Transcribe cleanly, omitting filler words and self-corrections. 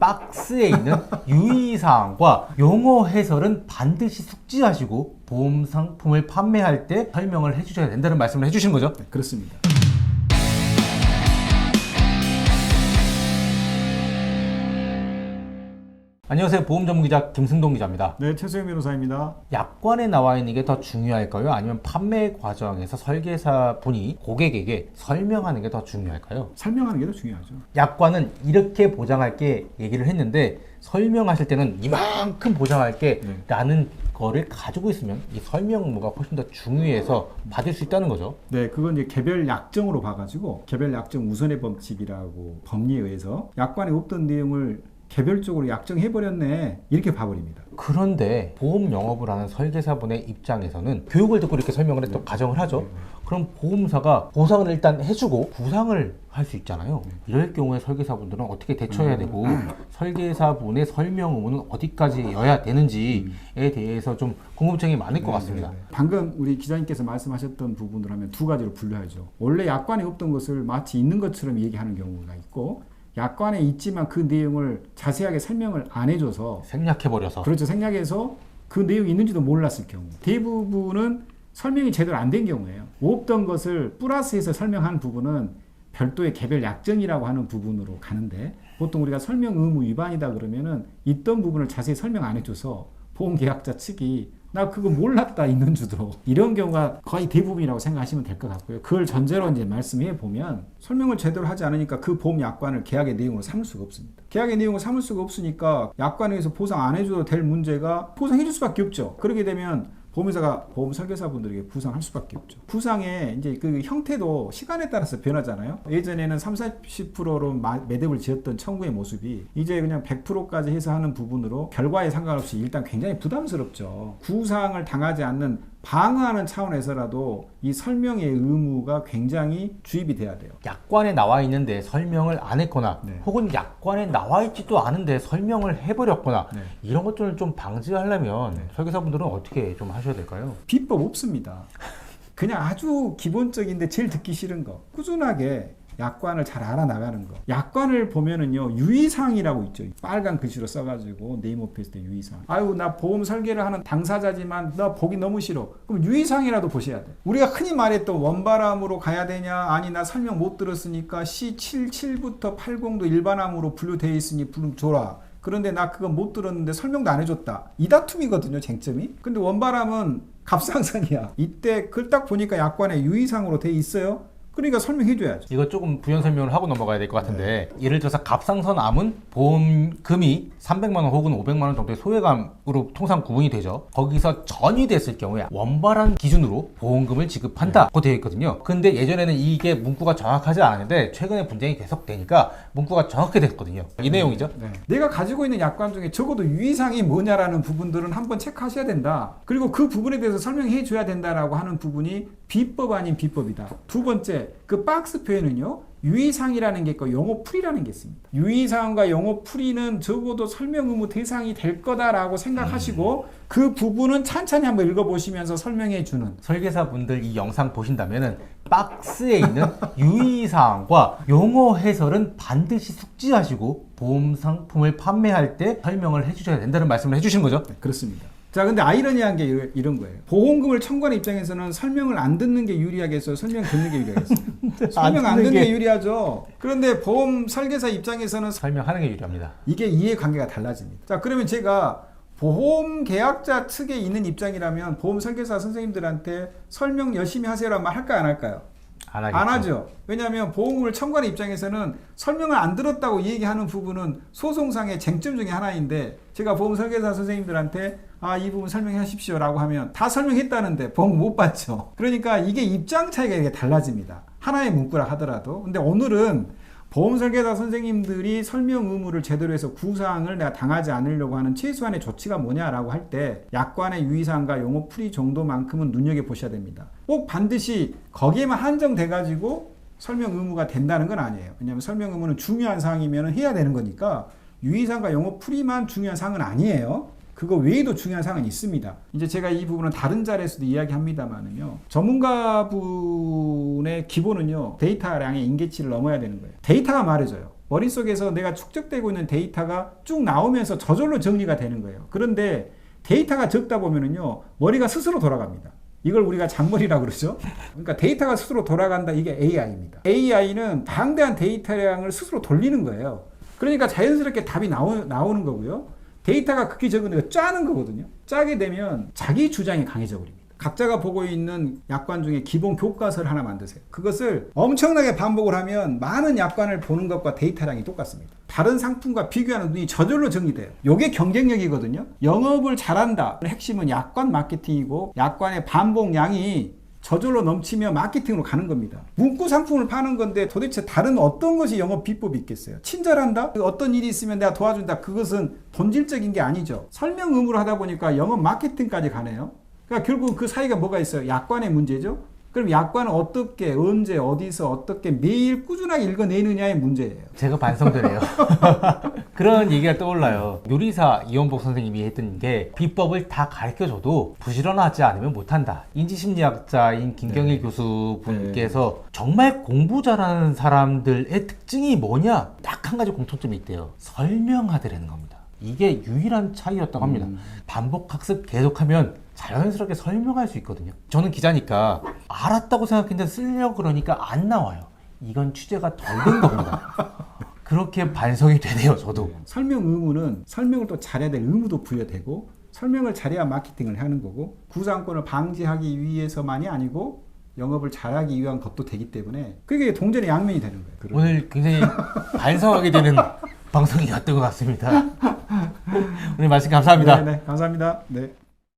박스에 있는 유의사항과 용어 해설은 반드시 숙지하시고 보험 상품을 판매할 때 설명을 해주셔야 된다는 말씀을 해주시는 거죠? 네, 그렇습니다. 안녕하세요. 보험 전문 기자 김승동 기자입니다. 네, 최수영 변호사입니다. 약관에 나와 있는 게 더 중요할까요? 아니면 판매 과정에서 설계사 분이 고객에게 설명하는 게 더 중요할까요? 설명하는 게 더 중요하죠. 약관은 이렇게 보장할게 얘기를 했는데 설명하실 때는 이만큼 보장할게 라는 거를 가지고 있으면 이 설명 의무가 훨씬 더 중요해서 받을 수 있다는 거죠. 네, 그건 이제 개별 약정으로 봐가지고 개별 약정 우선의 법칙이라고 법리에 의해서 약관에 없던 내용을 개별적으로 약정해버렸네 이렇게 봐버립니다. 그런데 보험 영업을 하는 설계사분의 입장에서는 교육을 듣고 이렇게 설명을 했던 가정을 하죠. 그럼 보험사가 보상을 일단 해주고 부상을 할 수 있잖아요. 이럴 경우에 설계사분들은 어떻게 대처해야 되고 설계사분의 설명 의무는 어디까지여야 되는지에 대해서 좀 궁금증이 많을 것 같습니다. 방금 우리 기자님께서 말씀하셨던 부분을 하면 두 가지로 분류하죠. 원래 약관에 없던 것을 마치 있는 것처럼 얘기하는 경우가 있고, 약관에 있지만 그 내용을 자세하게 설명을 안 해줘서 생략해버려서. 그렇죠. 생략해서 그 내용이 있는지도 몰랐을 경우. 대부분은 설명이 제대로 안 된 경우예요. 없던 것을 플러스해서 설명한 부분은 별도의 개별 약정이라고 하는 부분으로 가는데, 보통 우리가 설명 의무 위반이다 그러면은 있던 부분을 자세히 설명 안 해줘서 보험계약자 측이 나 그거 몰랐다 있는 주도, 이런 경우가 거의 대부분이라고 생각하시면 될 것 같고요. 그걸 전제로 이제 말씀해 보면 설명을 제대로 하지 않으니까 그 보험 약관을 계약의 내용으로 삼을 수가 없습니다. 계약의 내용을 삼을 수가 없으니까 약관에서 보상 안 해줘도 될 문제가 보상해 줄 수밖에 없죠. 그렇게 되면 보험회사가 보험 설계사분들에게 부상할 수밖에 없죠. 부상의 이제 그 형태도 시간에 따라서 변하잖아요. 예전에는 30-40%로 매듭을 지었던 청구의 모습이 이제 그냥 100%까지 해서 하는 부분으로 결과에 상관없이 일단 굉장히 부담스럽죠. 부상을 당하지 않는 방어하는 차원에서라도 이 설명의 의무가 굉장히 주입이 돼야 돼요. 약관에 나와 있는데 설명을 안 했거나 혹은 약관에 나와 있지도 않은데 설명을 해버렸거나 이런 것들을 좀 방지하려면 설계사분들은 어떻게 좀 하셔야 될까요? 비법 없습니다. 그냥 아주 기본적인데 제일 듣기 싫은 거, 꾸준하게 약관을 잘 알아나가는 거. 약관을 보면은요, 유의사항이라고 있죠. 빨간 글씨로 써가지고 네임오피스 때 유의사항. 아유, 나 보험 설계를 하는 당사자지만 나 보기 너무 싫어. 그럼 유의사항이라도 보셔야 돼. 우리가 흔히 말했던 원바람으로 가야 되냐, 아니 나 설명 못 들었으니까 C77부터 80도 일반암으로 분류되어 있으니 부름 줘라. 그런데 나 그거 못 들었는데 설명도 안 해줬다. 이 다툼이거든요, 쟁점이. 근데 원바람은 갑상선이야. 이때 그걸 딱 보니까 약관에 유의사항으로 돼 있어요. 그러니까 설명해줘야죠. 이거 조금 부연 설명을 하고 넘어가야 될 것 같은데, 예를 들어서 갑상선암은 보험금이 300만 원 혹은 500만 원 정도의 소외감으로 통상 구분이 되죠. 거기서 전이 됐을 경우에 원바람 기준으로 보험금을 지급한다고 되어 있거든요. 근데 예전에는 이게 문구가 정확하지 않았는데 최근에 분쟁이 계속되니까 문구가 정확히 됐거든요. 이 내용이죠. 내가 가지고 있는 약관 중에 적어도 유의사항이 뭐냐라는 부분들은 한번 체크하셔야 된다. 그리고 그 부분에 대해서 설명해 줘야 된다라고 하는 부분이 비법 아닌 비법이다. 두 번째, 그 박스 표에는요, 유의사항이라는 게 있고 용어풀이라는 게 있습니다. 유의사항과 용어풀이는 적어도 설명 의무 대상이 될 거다라고 생각하시고 그 부분은 찬찬히 한번 읽어보시면서 설명해 주는. 설계사분들 이 영상 보신다면은 박스에 있는 유의사항과 용어 해설은 반드시 숙지하시고 보험 상품을 판매할 때 설명을 해주셔야 된다는 말씀을 해주시는 거죠? 네, 그렇습니다. 자, 근데 아이러니한 게 이런 거예요. 보험금을 청구하는 입장에서는 설명을 안 듣는 게 유리하겠어요? 설명 듣는 게 유리하겠어요? 설명 안 듣는 게 유리하죠. 그런데 보험 설계사 입장에서는 설명하는 게 유리합니다. 이게 이해관계가 달라집니다. 자, 그러면 제가 보험 계약자 측에 있는 입장이라면 보험 설계사 선생님들한테 설명 열심히 하세요라는 말 할까요, 안 할까요? 안 하죠. 왜냐하면 보험금을 청구하는 입장에서는 설명을 안 들었다고 얘기하는 부분은 소송상의 쟁점 중에 하나인데, 제가 보험 설계사 선생님들한테 이 부분 설명해 하십시오 라고 하면 다 설명했다는데 보험금 못 받죠. 그러니까 이게 입장 차이가 이게 달라집니다. 하나의 문구라 하더라도. 근데 오늘은 보험 설계사 선생님들이 설명 의무를 제대로 해서 구상을 내가 당하지 않으려고 하는 최소한의 조치가 뭐냐라고 할 때 약관의 유의사항과 용어 풀이 정도만큼은 눈여겨보셔야 됩니다. 꼭 반드시 거기에만 한정돼 가지고 설명 의무가 된다는 건 아니에요. 왜냐하면 설명 의무는 중요한 사항이면 해야 되는 거니까 유의사항과 용어 풀이만 중요한 사항은 아니에요. 그거 외에도 중요한 사항은 있습니다. 이제 제가 이 부분은 다른 자리에서도 이야기합니다만은요, 전문가분의 기본은요, 데이터량의 임계치를 넘어야 되는 거예요. 데이터가 말해줘요. 머릿속에서 내가 축적되고 있는 데이터가 쭉 나오면서 저절로 정리가 되는 거예요. 그런데 데이터가 적다 보면은요, 머리가 스스로 돌아갑니다. 이걸 우리가 잔머리라고 그러죠. 그러니까 데이터가 스스로 돌아간다. 이게 AI입니다. AI는 방대한 데이터량을 스스로 돌리는 거예요. 그러니까 자연스럽게 답이 나오는 거고요. 데이터가 극히 적은 거 짜는 거거든요. 짜게 되면 자기 주장이 강해져 버립니다. 각자가 보고 있는 약관 중에 기본 교과서를 하나 만드세요. 그것을 엄청나게 반복을 하면 많은 약관을 보는 것과 데이터량이 똑같습니다. 다른 상품과 비교하는 눈이 저절로 정리돼요. 이게 경쟁력이거든요. 영업을 잘한다. 핵심은 약관 마케팅이고 약관의 반복량이 저절로 넘치면 마케팅으로 가는 겁니다. 문구 상품을 파는 건데 도대체 다른 어떤 것이 영업 비법이 있겠어요? 친절한다? 어떤 일이 있으면 내가 도와준다? 그것은 본질적인 게 아니죠. 설명 의무를 하다 보니까 영업 마케팅까지 가네요. 그러니까 결국 그 사이가 뭐가 있어요? 약관의 문제죠. 그럼 약관은 어떻게, 언제, 어디서, 어떻게 매일 꾸준하게 읽어내느냐의 문제예요. 제가 반성되네요. 그런 얘기가 떠올라요. 요리사 이원복 선생님이 했던 게 비법을 다 가르쳐줘도 부지런하지 않으면 못한다. 인지심리학자인 김경일 교수분께서 정말 공부 잘하는 사람들의 특징이 뭐냐? 딱 한 가지 공통점이 있대요. 설명하더라는 겁니다. 이게 유일한 차이였다고 합니다. 반복 학습 계속하면 자연스럽게 설명할 수 있거든요. 저는 기자니까 알았다고 생각했는데 쓰려고 그러니까 안 나와요. 이건 취재가 덜 된 겁니다. 그렇게 반성이 되네요, 저도. 설명 의무는 설명을 또 잘해야 될 의무도 부여되고 설명을 잘해야 마케팅을 하는 거고 구상권을 방지하기 위해서만이 아니고 영업을 잘하기 위한 것도 되기 때문에 그게 동전의 양면이 되는 거예요. 오늘 굉장히 반성하게 되는 방송이었던 것 같습니다. 오늘 말씀 감사합니다. 네, 감사합니다. 네.